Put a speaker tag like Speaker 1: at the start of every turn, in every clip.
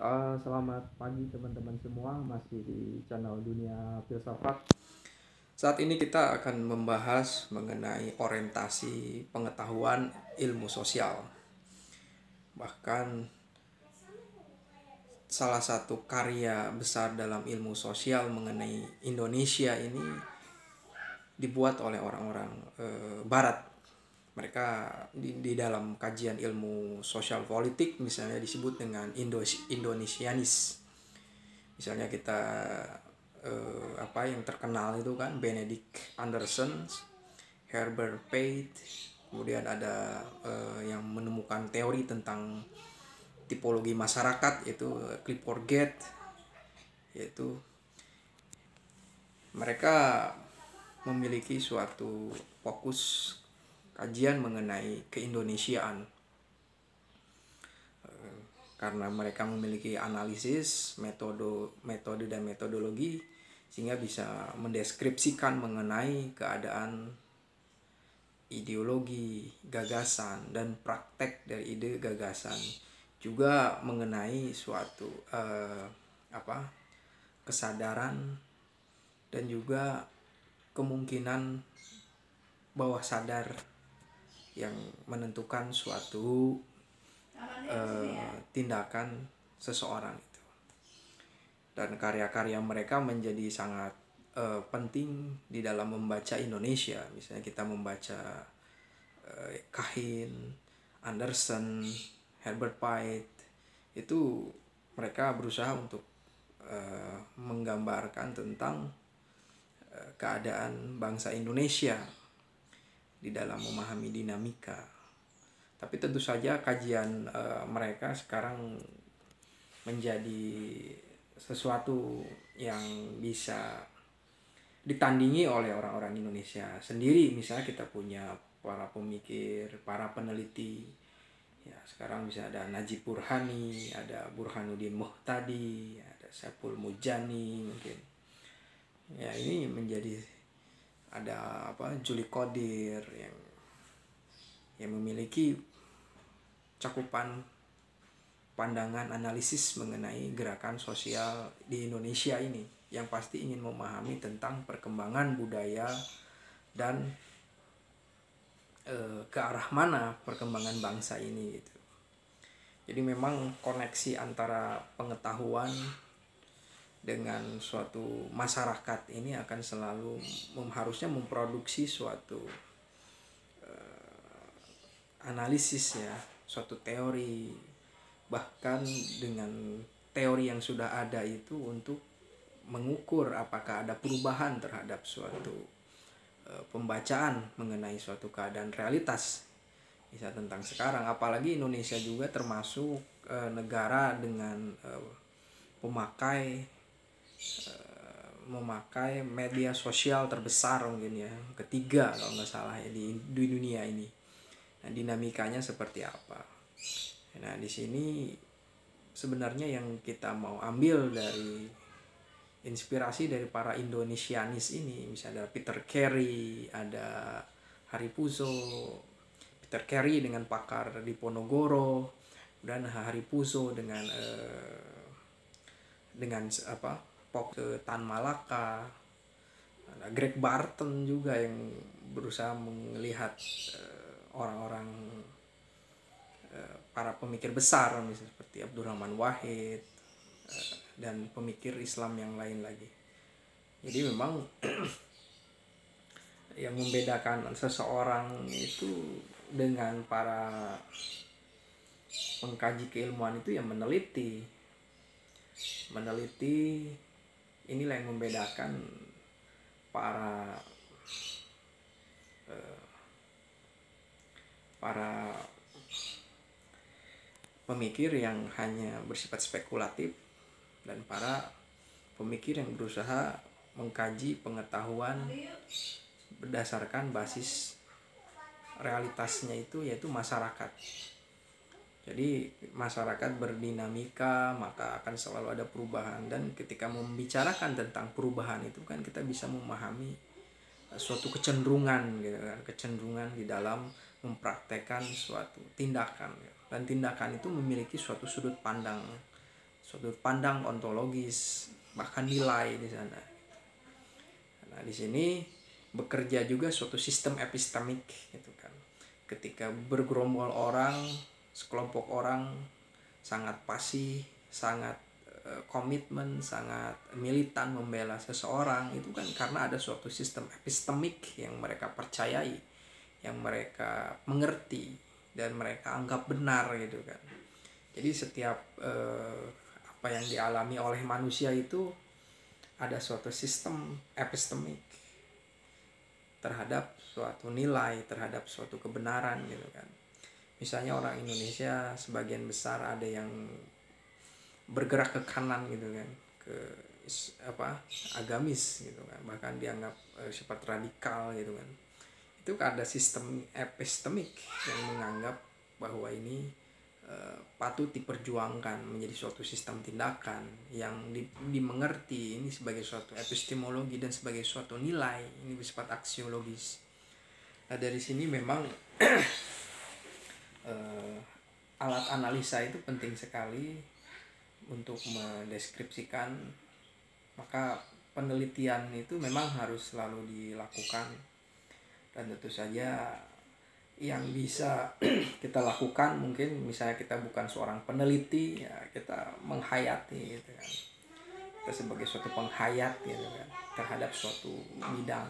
Speaker 1: Selamat pagi teman-teman semua, masih di channel Dunia Filsafat. Saat ini kita akan membahas mengenai orientasi pengetahuan ilmu sosial. Bahkan salah satu karya besar dalam ilmu sosial mengenai Indonesia ini dibuat oleh orang-orang Barat. Mereka di dalam kajian ilmu sosial politik misalnya disebut dengan Indonesianis. Misalnya kita yang terkenal itu kan Benedict Anderson, Herbert Pate, kemudian ada yang menemukan teori tentang tipologi masyarakat yaitu Clifford Gate. Yaitu mereka memiliki suatu fokus kajian mengenai keindonesiaan, karena mereka memiliki analisis, metode dan metodologi sehingga bisa mendeskripsikan mengenai keadaan ideologi, gagasan, dan praktek dari ide gagasan, juga mengenai suatu kesadaran dan juga kemungkinan bawah sadar yang menentukan suatu tindakan seseorang itu. Dan karya-karya mereka menjadi sangat penting di dalam membaca Indonesia. Misalnya kita membaca Kahin, Anderson, Herbert Pate, itu mereka berusaha untuk menggambarkan tentang keadaan bangsa Indonesia di dalam memahami dinamika. Tapi tentu saja kajian mereka sekarang menjadi sesuatu yang bisa ditandingi oleh orang-orang Indonesia sendiri. Misalnya kita punya para pemikir, para peneliti. Ya, sekarang bisa ada Najib Burhani, ada Burhanuddin Muhtadi, ada Saiful Mujani mungkin. Ya, ini menjadi ada Juli Qodir yang memiliki cakupan pandangan analisis mengenai gerakan sosial di Indonesia ini, yang pasti ingin memahami tentang perkembangan budaya dan ke arah mana perkembangan bangsa ini gitu. Jadi memang koneksi antara pengetahuan dengan suatu masyarakat ini akan selalu harusnya memproduksi suatu analisis ya, suatu teori, bahkan dengan teori yang sudah ada itu untuk mengukur apakah ada perubahan terhadap suatu pembacaan mengenai suatu keadaan realitas bisa tentang sekarang. Apalagi Indonesia juga termasuk negara dengan memakai media sosial terbesar mungkin ya, ketiga kalau nggak salah ya di dunia ini. Nah, dinamikanya seperti apa? Nah, di sini sebenarnya yang kita mau ambil dari inspirasi dari para Indonesianis ini, misalnya ada Peter Carey, ada Hari Puzo. Peter Carey dengan pakar di Ponorogo, dan Hari Puzo dengan Tan Malaka. Ada Greg Barton juga yang berusaha melihat orang-orang para pemikir besar misalnya seperti Abdurrahman Wahid dan pemikir Islam yang lain lagi. Jadi memang yang membedakan seseorang itu dengan para pengkaji keilmuan itu yang meneliti inilah yang membedakan para pemikir yang hanya bersifat spekulatif dan para pemikir yang berusaha mengkaji pengetahuan berdasarkan basis realitasnya itu, yaitu masyarakat. Jadi masyarakat berdinamika, maka akan selalu ada perubahan, dan ketika membicarakan tentang perubahan itu kan kita bisa memahami suatu kecenderungan gitu kan, kecenderungan di dalam mempraktekkan suatu tindakan, dan tindakan itu memiliki suatu sudut pandang sudut pandang ontologis, bahkan nilai di sana. Nah, di sini bekerja juga suatu sistem epistemik gitu kan. Ketika bergerombol orang, sekelompok orang sangat fasih, sangat komitmen, sangat militan membela seseorang, itu kan karena ada suatu sistem epistemik yang mereka percayai, yang mereka mengerti dan mereka anggap benar gitu kan. Jadi setiap apa yang dialami oleh manusia itu ada suatu sistem epistemik terhadap suatu nilai, terhadap suatu kebenaran gitu kan. Misalnya orang Indonesia sebagian besar ada yang bergerak ke kanan gitu kan, ke agamis gitu kan, bahkan dianggap sifat radikal gitu kan. Itu ada sistem epistemik yang menganggap bahwa ini patut diperjuangkan menjadi suatu sistem tindakan yang dimengerti ini sebagai suatu epistemologi dan sebagai suatu nilai, ini bersifat aksiologis. Nah, dari sini memang alat analisa itu penting sekali untuk mendeskripsikan. Maka penelitian itu memang harus selalu dilakukan, dan tentu saja yang bisa kita lakukan mungkin misalnya kita bukan seorang peneliti, ya kita menghayati gitu kan. Kita sebagai suatu penghayat gitu kan terhadap suatu bidang,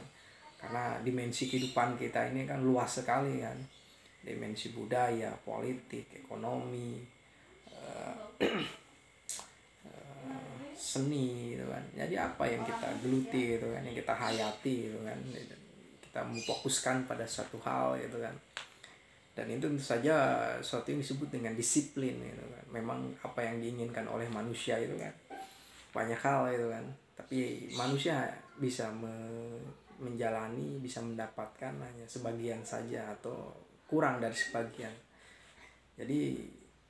Speaker 1: karena dimensi kehidupan kita ini kan luas sekali kan, dimensi budaya, politik, ekonomi, seni gitu kan. Jadi apa yang kita geluti gitu kan, yang kita hayati gitu kan, kita memfokuskan pada satu hal gitu kan. Dan itu tentu saja sesuatu yang disebut dengan disiplin gitu kan. Memang apa yang diinginkan oleh manusia itu kan banyak hal gitu kan, tapi manusia bisa menjalani, bisa mendapatkan hanya sebagian saja atau kurang dari sebagian. Jadi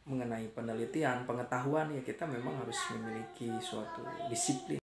Speaker 1: mengenai penelitian, pengetahuan, ya kita memang harus memiliki suatu disiplin.